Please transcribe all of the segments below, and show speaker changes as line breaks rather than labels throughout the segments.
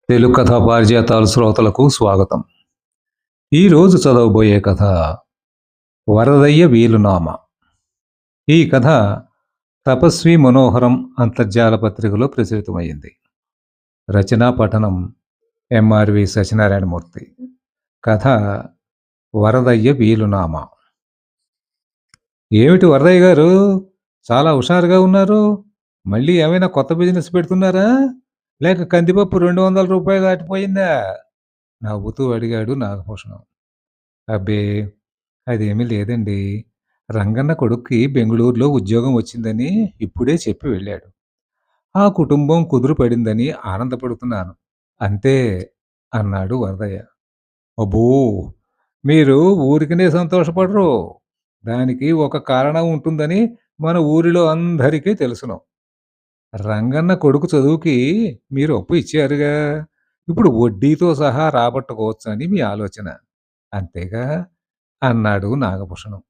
తెలుగు కథా పారిజాతాలు శ్రోతలకు స్వాగతం. ఈ రోజు చదవబోయే కథ వరదయ్య వీలునామ. ఈ కథ తపస్వి మనోహరం అంతర్జాల పత్రికలో ప్రచురితమైంది. రచనా పఠనం ఎంఆర్వి సత్యనారాయణమూర్తి. కథ వరదయ్య వీలునామ. ఏమిటి వరదయ్య గారు, చాలా హుషారుగా ఉన్నారు? మళ్ళీ ఏమైనా కొత్త బిజినెస్ పెడుతున్నారా? లేక కందిపప్పు 200 రూపాయలు దాటిపోయిందా? నవ్వుతూ అడిగాడు నాగభూషణం. అబ్బే! అదేమీ లేదండి. రంగన్న కొడుక్కి బెంగుళూరులో ఉద్యోగం వచ్చిందని ఇప్పుడే చెప్పి వెళ్ళాడు. ఆ కుటుంబం కుదురు పడిందని ఆనందపడుతున్నాను. అంతే అన్నాడు వరదయ్య. అబ్బో! మీరు ఊరికనే సంతోషపడరు. దానికి ఒక కారణం ఉంటుందని మన ఊరిలో అందరికీ తెలుసును. రంగన్న కొడుకు చదువుకి మీరు అప్పు ఇచ్చారుగా. ఇప్పుడు వడ్డీతో సహా రాబట్టుకోవచ్చని మీ ఆలోచన. అంతేగా? అన్నాడు నాగభూషణం.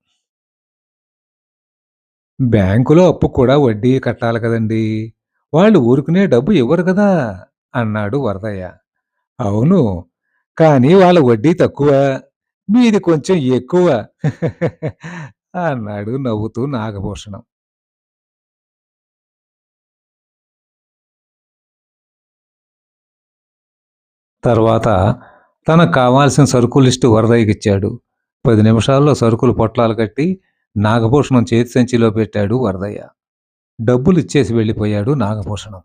బ్యాంకులో అప్పుకు కూడా వడ్డీ కట్టాలి కదండీ! వాళ్ళు ఊరుకునే డబ్బు ఇవ్వరు కదా! అన్నాడు వరదయ్య. అవును. కానీ వాళ్ళ వడ్డీ తక్కువ. మీది కొంచెం ఎక్కువ. అన్నాడు నవ్వుతూ నాగభూషణం. తర్వాత తనకు కావాల్సిన సరుకు లిస్టు వరదయ్యకిచ్చాడు. 10 నిమిషాల్లో సరుకులు పొట్లాలు కట్టి నాగభూషణం చేతి సంచిలో పెట్టాడు వరదయ్య. డబ్బులిచ్చేసి వెళ్ళిపోయాడు నాగభూషణం.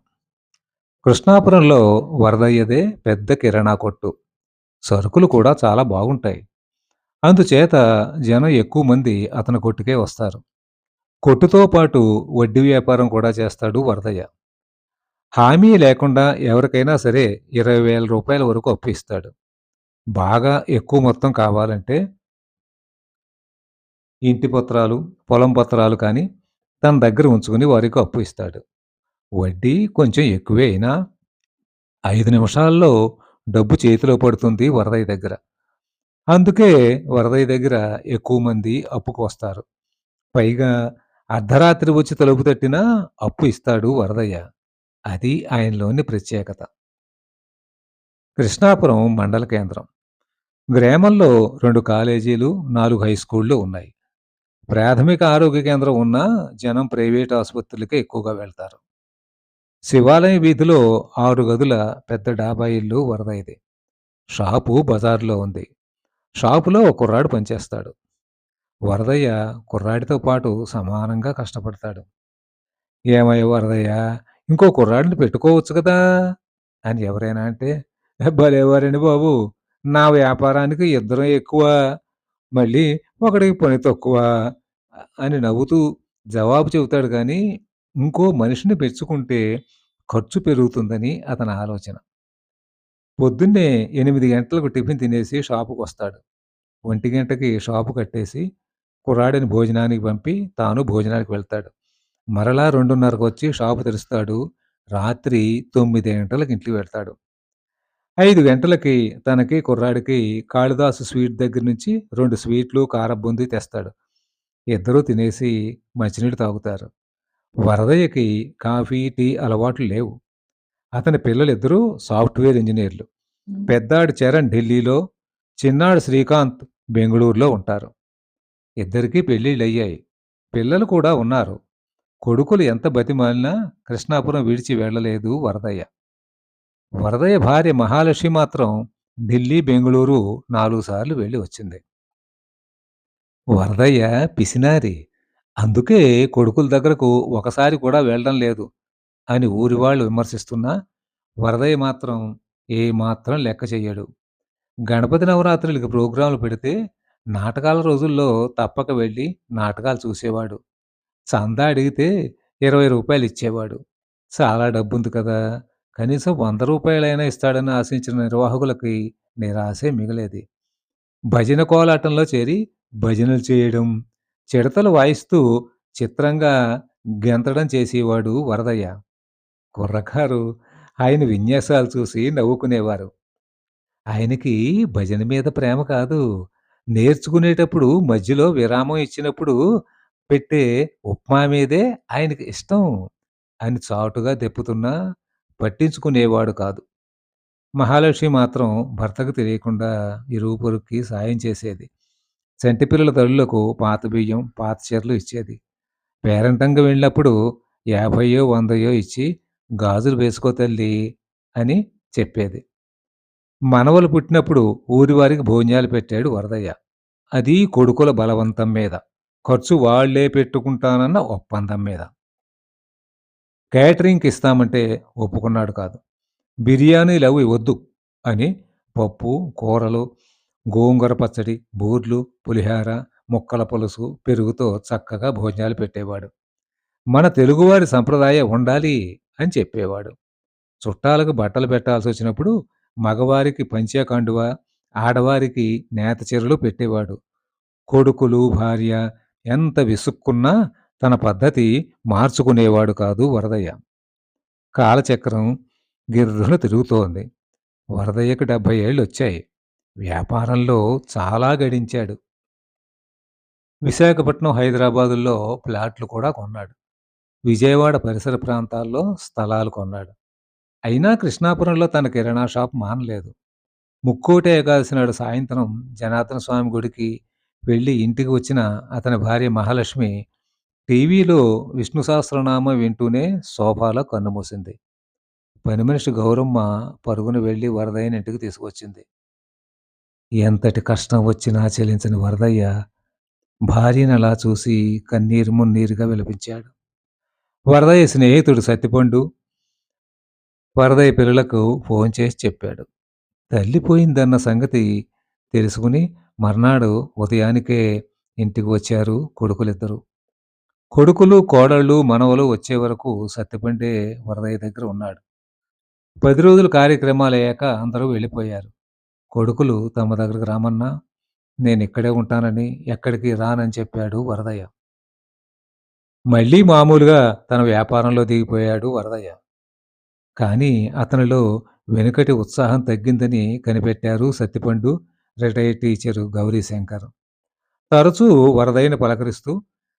కృష్ణాపురంలో వరదయ్యదే పెద్ద కిరాణా కొట్టు. సరుకులు కూడా చాలా బాగుంటాయి. అందుచేత జనం ఎక్కువ మంది అతని కొట్టుకే వస్తారు. కొట్టుతో పాటు వడ్డీ వ్యాపారం కూడా చేస్తాడు వరదయ్య. హామీ లేకుండా ఎవరికైనా సరే 20,000 రూపాయల వరకు అప్పు ఇస్తాడు. బాగా ఎక్కువ మొత్తం కావాలంటే ఇంటి పత్రాలు, పొలం పత్రాలు కానీ తన దగ్గర ఉంచుకుని వారికి అప్పు ఇస్తాడు. వడ్డీ కొంచెం ఎక్కువే అయినా 5 నిమిషాల్లో డబ్బు చేతిలో పడుతుంది వరదయ్య దగ్గర. అందుకే వరదయ్య దగ్గర ఎక్కువ మంది అప్పుకు వస్తారు. పైగా అర్ధరాత్రి వచ్చి తలుపు తట్టినా అప్పు ఇస్తాడు వరదయ్య. అది ఆయనలోని ప్రత్యేకత. కృష్ణాపురం మండల కేంద్రం. గ్రామంలో 2 కాలేజీలు, 4 హైస్కూళ్ళు ఉన్నాయి. ప్రాథమిక ఆరోగ్య కేంద్రం ఉన్నా జనం ప్రైవేట్ ఆసుపత్రులకే ఎక్కువగా వెళ్తారు. శివాలయం వీధిలో 6 గదుల పెద్ద డాబా ఇల్లు వరదయ్యది. షాపు బజార్‌లో ఉంది. షాపులో ఓ కుర్రాడు పనిచేస్తాడు. వరదయ్య కుర్రాడితో పాటు సమానంగా కష్టపడతాడు. "ఏమయ్య వరదయ్య, ఇంకో కుర్రాడిని పెట్టుకోవచ్చు కదా!" అని ఎవరైనా అంటే, భలేవారండి బాబు! నా వ్యాపారానికి ఇద్దరం ఎక్కువ. మళ్ళీ ఒకడికి పని తక్కువ" అని నవ్వుతూ జవాబు చెబుతాడు గానీ, ఇంకో మనిషిని పెంచుకుంటే ఖర్చు పెరుగుతుందని అతని ఆలోచన. పొద్దున్నే 8 గంటలకు టిఫిన్ తినేసి షాపుకొస్తాడు. 1 గంటకి షాపు కట్టేసి కుర్రాడిని భోజనానికి పంపి తాను భోజనానికి వెళ్తాడు. మరలా 2:30కొచ్చి షాపు తెరుస్తాడు. రాత్రి 9 గంటలకు ఇంటికి వెళ్తాడు. 5 గంటలకి తనకి, కుర్రాడికి కాళిదాసు స్వీట్ దగ్గర నుంచి 2 స్వీట్లు, కారపు బూందీ తెస్తాడు. ఇద్దరూ తినేసి మంచినీళ్ళు తాగుతారు. వరదయ్యకి కాఫీ, టీ అలవాట్లు లేవు. అతని పిల్లలిద్దరూ సాఫ్ట్‌వేర్ ఇంజినీర్లు. పెద్దాడు చరణ్ ఢిల్లీలో, చిన్నాడు శ్రీకాంత్ బెంగుళూరులో ఉంటారు. ఇద్దరికీ పెళ్ళిళ్ళయ్యాయి. పిల్లలు కూడా ఉన్నారు. కొడుకులు ఎంత బతిమాలినా కృష్ణాపురం విడిచి వెళ్ళలేదు వరదయ్య. వరదయ్య భార్య మహాలక్ష్మి మాత్రం ఢిల్లీ, బెంగుళూరు 4 సార్లు వెళ్ళి వచ్చింది. వరదయ్య పిసినారి. అందుకే కొడుకుల దగ్గరకు ఒకసారి కూడా వెళ్ళడం లేదు అని ఊరివాళ్ళు విమర్శిస్తున్నా వరదయ్య మాత్రం ఏమాత్రం లెక్క చెయ్యడు. గణపతి నవరాత్రులకి ప్రోగ్రాంలు పెడితే నాటకాల రోజుల్లో తప్పక వెళ్ళి నాటకాలు చూసేవాడు. చందా అడిగితే రూ. 20 ఇచ్చేవాడు. చాలా డబ్బుంది కదా! కనీసం రూ. 100 ఇస్తాడని ఆశించిన నిర్వాహకులకి నిరాశే మిగిలేది. భజన కోలాటంలో చేరి భజనలు చేయడం, చిడతలు వాయిస్తూ చిత్రంగా గెంతడం చేసేవాడు వరదయ్య. కుర్రకారు ఆయన విన్యాసాలు చూసి నవ్వుకునేవారు. ఆయనకి భజన మీద ప్రేమ కాదు. నేర్చుకునేటప్పుడు మధ్యలో విరామం ఇచ్చినప్పుడు పెట్టే ఉప్మా మీదే ఆయనకి ఇష్టం అని చాటుగా దెప్పుతున్నా పట్టించుకునేవాడు కాదు. మహాలక్ష్మి మాత్రం భర్తకు తెలియకుండా ఇరుగు పొరుగుకి సాయం చేసేది. చంటి పిల్లల తల్లులకు పాత బియ్యం, పాత చీరలు ఇచ్చేది. పేరంటంకి వెళ్ళినప్పుడు 50 100 ఇచ్చి "గాజులు వేసుకో తల్లి" అని చెప్పేది. మనవలు పుట్టినప్పుడు ఊరి వారికి భోజ్యాలు పెట్టాడు వరదయ్య. అది కొడుకుల బలవంతం మీద. ఖర్చు వాళ్ళే పెట్టుకుంటానన్న ఒప్పందం మీద. కేటరింగ్‌కి ఇస్తామంటే ఒప్పుకున్నాడు కాదు. బిర్యానీలవి వద్దు అని పప్పు, కూరలు, గోంగూర పచ్చడి, బూర్లు, పులిహార, ముక్కల పులుసు, పెరుగుతో చక్కగా భోజనాలు పెట్టేవాడు. మన తెలుగువారి సంప్రదాయం ఉండాలి అని చెప్పేవాడు. చుట్టాలకు బట్టలు పెట్టాల్సొచ్చినప్పుడు మగవారికి పంచె కండువా, ఆడవారికి నేత చీరలు పెట్టేవాడు. కొడుకులు, భార్య ఎంత విసుక్కున్నా తన పద్ధతి మార్చుకునేవాడు కాదు వరదయ్య. కాలచక్రం గిర్రున తిరుగుతోంది. వరదయ్యకు 70 ఏళ్లొచ్చాయి. వ్యాపారంలో చాలా గడించాడు. విశాఖపట్నం, హైదరాబాదుల్లో ప్లాట్లు కూడా కొన్నాడు. విజయవాడ పరిసర ప్రాంతాల్లో స్థలాలు కొన్నాడు. అయినా కృష్ణాపురంలో తన కిరాణా షాప్ మానలేదు. ముక్కోటి ఏకాదశి నాడు సాయంత్రం జనార్దన స్వామి గుడికి వెళ్ళి ఇంటికి వచ్చిన అతని భార్య మహాలక్ష్మి టీవీలో విష్ణు సహస్రనామం వింటూనే సోఫాలో కన్నుమూసింది. పని మనిషి గౌరమ్మ పరుగున వెళ్ళి వరదయ్యని ఇంటికి తీసుకొచ్చింది. ఎంతటి కష్టం వచ్చినా చెలించని వరదయ్య భార్యను అలా చూసి కన్నీరు మున్నీరుగా విలపించాడు. వరదయ్య స్నేహితుడు సత్తిపండు వరదయ్య పిల్లలకు ఫోన్ చేసి చెప్పాడు. తల్లిపోయిందన్న సంగతి తెలుసుకుని మర్నాడు ఉదయానికే ఇంటికి వచ్చారు కొడుకులిద్దరూ. కొడుకులు, కోడళ్ళు, మనవలు వచ్చే వరకు సత్తిపండే వరదయ్య దగ్గర ఉన్నాడు. 10 రోజులు కార్యక్రమాలయ్యాక అందరూ వెళ్ళిపోయారు. కొడుకులు తమ దగ్గరకు రామన్నా, నేనిక్కడే ఉంటానని, ఎక్కడికి రానని చెప్పాడు వరదయ్య. మళ్ళీ మామూలుగా తన వ్యాపారంలో దిగిపోయాడు వరదయ్య. కానీ అతనిలో వెనుకటి ఉత్సాహం తగ్గిందని కనిపెట్టారు సత్తిపండు, రిటైర్డ్ టీచరు గౌరీశంకర్. తరచూ వరదయ్యని పలకరిస్తూ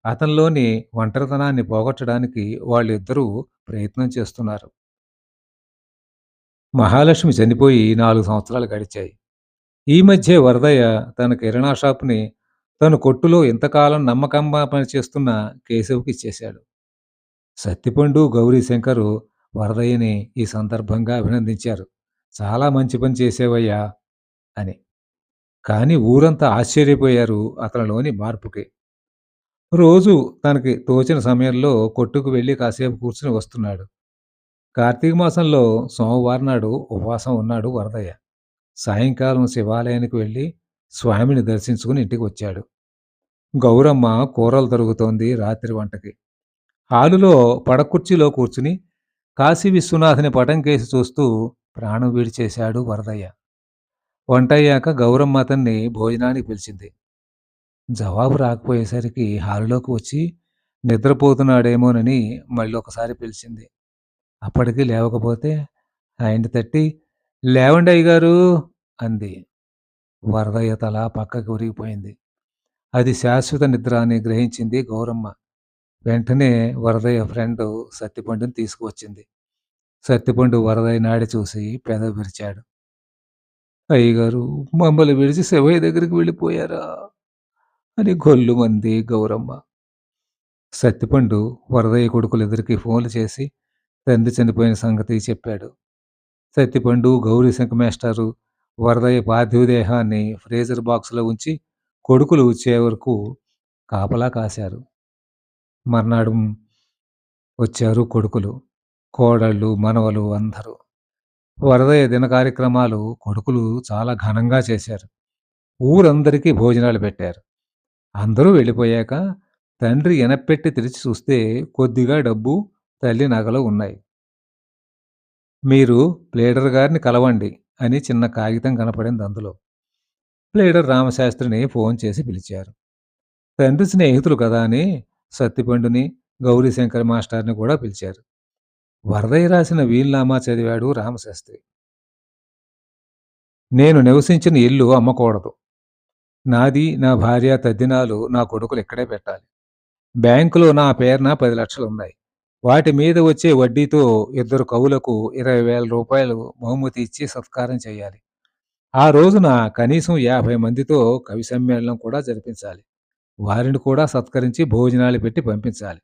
అతనిలోని ఒంటరితనాన్ని పోగొట్టడానికి వాళ్ళిద్దరూ ప్రయత్నం చేస్తున్నారు. మహాలక్ష్మి చనిపోయి 4 సంవత్సరాలు గడిచాయి. ఈ మధ్యే వరదయ్య తన కిరాణా షాపుని తన కొట్టులో ఇంతకాలం నమ్మకంగా పనిచేస్తున్న కేశవ్‌కి ఇచ్చేశాడు. సత్తిపండు, గౌరీశంకరు వరదయ్యని ఈ సందర్భంగా అభినందించారు. "చాలా మంచి పని చేశావయ్యా" అని. కానీ ఊరంతా ఆశ్చర్యపోయారు అతనిలోని మార్పుకి. రోజు తనకి తోచిన సమయంలో కొట్టుకు వెళ్లి కాసేపు కూర్చుని వస్తున్నాడు. కార్తీక మాసంలో సోమవారం నాడు ఉపవాసం ఉన్నాడు వరదయ్య. సాయంకాలం శివాలయానికి వెళ్లి స్వామిని దర్శించుకుని ఇంటికి వచ్చాడు. గౌరమ్మ కూరలు తరుగుతోంది రాత్రి వంటకి. హాలులో పడకుర్చీలో కూర్చుని కాశీ విశ్వనాథుని పటం కేసి చూస్తూ ప్రాణం విడిచేశాడు వరదయ్య. వంటయ్యాక గౌరమ్మ అతన్ని భోజనానికి పిలిచింది. జవాబు రాకపోయేసరికి హాలులోకి వచ్చి నిద్రపోతున్నాడేమోనని మళ్ళొకసారి పిలిచింది. అప్పటికి లేవకపోతే ఆయన్ని తట్టి "లేవండి అయ్యగారు" అంది. వరదయ్య తల పక్కకి ఒరిగిపోయింది. అది శాశ్వత నిద్ర అని గ్రహించింది గౌరమ్మ. వెంటనే వరదయ్య ఫ్రెండు సత్తిపండుని తీసుకువచ్చింది. సత్తిపండు వరదయ్య నాడి చూసి పెదవి విరిచాడు. "అయ్యగారు మమ్మల్ని విడిచి శివయ్య దగ్గరికి వెళ్ళిపోయారా" అని గొల్లుమంది గౌరమ్మ. సత్తిపండు వరదయ్య కొడుకులిద్దరికీ ఫోన్లు చేసి తండ్రి చనిపోయిన సంగతి చెప్పాడు. సత్తిపండు, గౌరీశంకర్ మేస్టారు వరదయ్య పార్థివ దేహాన్ని ఫ్రీజర్ బాక్సులో ఉంచి కొడుకులు వచ్చే వరకు కాపలా కాశారు. మర్నాడు వచ్చారు కొడుకులు, కోడళ్ళు, మనవలు అందరూ. వరదయ్య దిన కార్యక్రమాలు కొడుకులు చాలా ఘనంగా చేశారు. ఊరందరికీ భోజనాలు పెట్టారు. అందరూ వెళ్ళిపోయాక తండ్రి ఎనపెట్టి తెరిచి చూస్తే కొద్దిగా డబ్బు, తల్లి నగలు ఉన్నాయి. "మీరు ప్లీడర్ గారిని కలవండి" అని చిన్న కాగితం కనపడింది అందులో. ప్లీడర్ రామశాస్త్రిని ఫోన్ చేసి పిలిచారు. తండ్రి స్నేహితులు కదా అని సత్తిపండుని, గౌరీశంకర్ మాస్టార్ని కూడా పిలిచారు. వరదయ్య రాసిన వీలునామా చదివాడు రామశాస్త్రి. "నేను నివసించిన ఇల్లు అమ్మకూడదు. నాది, నా భార్య తద్దినాలు నా కొడుకులు ఇక్కడే పెట్టాలి. బ్యాంకులో నా పేరున 10 లక్షలున్నాయి. వాటి మీద వచ్చే వడ్డీతో ఇద్దరు కవులకు రూ. 20,000 బహుమతి ఇచ్చి సత్కారం చేయాలి. ఆ రోజున కనీసం 50 మందితో కవి సమ్మేళనం కూడా జరిపించాలి. వారిని కూడా సత్కరించి భోజనాలు పెట్టి పంపించాలి.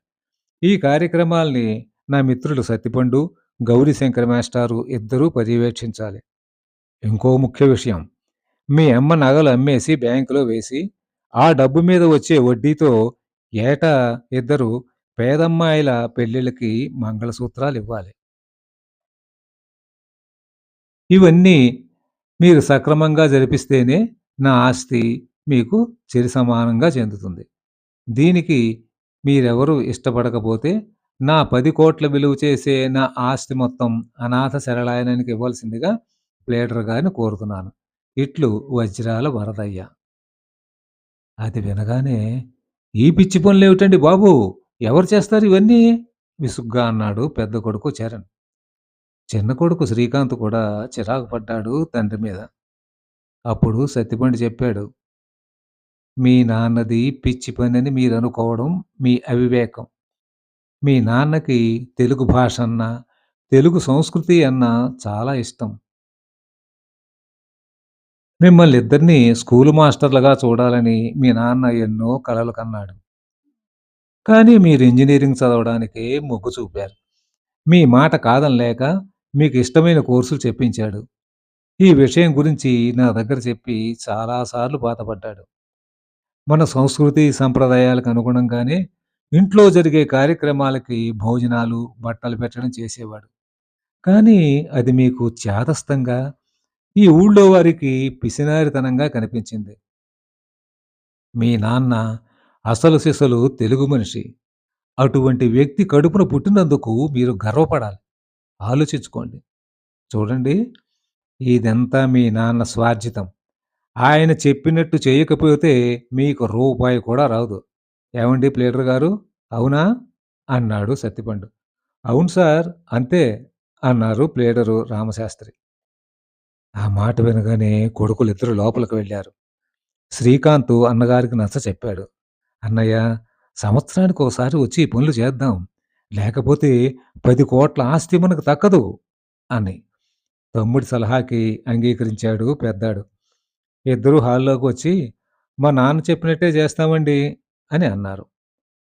ఈ కార్యక్రమాల్ని నా మిత్రులు సత్తిపండు, గౌరీశంకర్ మాస్టారు ఇద్దరూ పర్యవేక్షించాలి. ఇంకో ముఖ్య విషయం, మీ అమ్మ నగలు అమ్మేసి బ్యాంకులో వేసి, ఆ డబ్బు మీద వచ్చే వడ్డీతో ఏటా ఇద్దరు పేదమ్మాయిల పెళ్ళిళ్ళకి మంగళసూత్రాలివ్వాలి. ఇవన్నీ మీరు సక్రమంగా జరిపిస్తేనే నా ఆస్తి మీకు సమానంగా చెందుతుంది. దీనికి మీరెవరూ ఇష్టపడకపోతే నా 10,00,00,000 విలువ చేసే నా ఆస్తి మొత్తం అనాథ శరణాలయానికి ఇవ్వాల్సిందిగా ప్లేడర్ గారిని కోరుతున్నాను. ఇట్లు వజ్రాల వరదయ్య. అది వినగానే "ఈ పిచ్చి పనులేమిటండి బాబు! ఎవరు చేస్తారు ఇవన్నీ?" విసుగ్గా అన్నాడు పెద్ద కొడుకు చరణ్. చిన్న కొడుకు శ్రీకాంత్ కూడా చిరాకు పడ్డాడు తండ్రి మీద. అప్పుడు సత్తిపండు చెప్పాడు, "మీ నాన్నది పిచ్చి పనని మీరనుకోవడం మీ అవివేకం. మీ నాన్నకి తెలుగు భాష అన్నా, తెలుగు సంస్కృతి అన్నా చాలా ఇష్టం. మిమ్మల్నిద్దరినీ స్కూలు మాస్టర్లుగా చూడాలని మీ నాన్న ఎన్నో కలలు కన్నాడు. కానీ మీరు ఇంజినీరింగ్ చదవడానికే మొగ్గు చూపారు. మీ మాట కాదనలేక మీకు ఇష్టమైన కోర్సులు చెప్పించాడు. ఈ విషయం గురించి నా దగ్గర చెప్పి చాలా సార్లు బాధపడ్డాడు. మన సంస్కృతి, సంప్రదాయాలకు అనుగుణంగానే ఇంట్లో జరిగే కార్యక్రమాలకి భోజనాలు, బట్టలు పెట్టడం చేసేవాడు. కానీ అది మీకు చాదస్తంగా, ఈ ఊళ్ళో వారికి పిసినారితనంగా కనిపించింది. మీ నాన్న అసలు సిసలు తెలుగు మనిషి. అటువంటి వ్యక్తి కడుపున పుట్టినందుకు మీరు గర్వపడాలి. ఆలోచించుకోండి. చూడండి, ఇదంతా మీ నాన్న స్వార్జితం. ఆయన చెప్పినట్టు చేయకపోతే మీకు రూపాయి కూడా రాదు. ఏవండీ ప్లేడర్ గారు, అవునా?" అన్నాడు సత్తిపండు. "అవును సార్, అంతే" అన్నారు ప్లేడరు రామశాస్త్రి. ఆ మాట వినగానే కొడుకులిద్దరూ లోపలికి వెళ్ళారు. శ్రీకాంతు అన్నగారికి నచ్చచెప్పాడు. "అన్నయ్య, సంవత్సరానికోసారి వచ్చి ఈ పనులు చేద్దాం. లేకపోతే 10,00,00,000 ఆస్తి మనకు దక్కదు" అని. తమ్ముడి సలహాకి అంగీకరించాడు పెద్దాడు. ఇద్దరూ హాల్లోకి వచ్చి, "మా నాన్న చెప్పినట్టే చేస్తామండి" అని అన్నారు.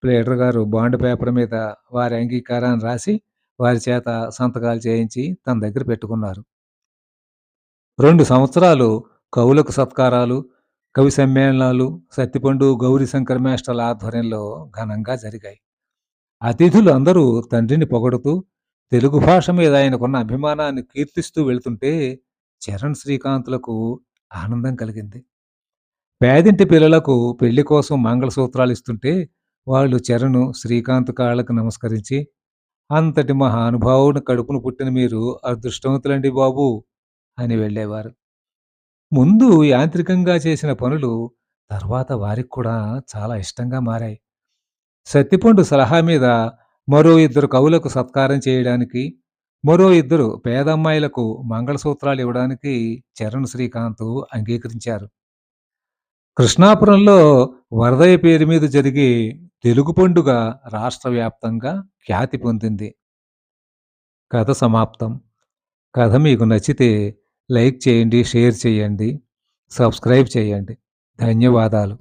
ప్లేడర్ గారు బాండ్ పేపర్ మీద వారి అంగీకారాన్ని రాసి, వారి చేత సంతకాలు చేయించి తన దగ్గర పెట్టుకున్నారు. 2 సంవత్సరాలు కవులకు సత్కారాలు, కవి సమ్మేళనాలు సత్తిపండు, గౌరీశంకర్ మాస్టర్ల ఆధ్వర్యంలో ఘనంగా జరిగాయి. అతిథులు అందరూ తండ్రిని పొగడుతూ, తెలుగు భాష మీద ఆయనకున్న అభిమానాన్ని కీర్తిస్తూ వెళ్తుంటే చరణ్, శ్రీకాంత్‌లకు ఆనందం కలిగింది. పేదింటి పిల్లలకు పెళ్లి కోసం మంగళసూత్రాలిస్తుంటే వాళ్ళు చరణ్, శ్రీకాంత్ కాళ్ళకు నమస్కరించి, "అంతటి మహానుభావుని కడుపున పుట్టిన మీరు అదృష్టవంతులండి బాబూ" అని వెళ్ళేవారు. ముందు యాంత్రికంగా చేసిన పనులు తర్వాత వారికి కూడా చాలా ఇష్టంగా మారాయి. సత్తిపండు సలహా మీద మరో ఇద్దరు కవులకు సత్కారం చేయడానికి, మరో ఇద్దరు పేదమ్మాయిలకు మంగళసూత్రాలు ఇవ్వడానికి చరణ్, శ్రీకాంత్ అంగీకరించారు. కృష్ణాపురంలో వరదయ్య పేరు మీద జరిగే తెలుగు పండుగ రాష్ట్ర వ్యాప్తంగా ఖ్యాతి పొందింది. కథ సమాప్తం. కథ మీకు నచ్చితే లైక్ చేయండి, షేర్ చేయండి, సబ్స్క్రైబ్ చేయండి. ధన్యవాదాలు.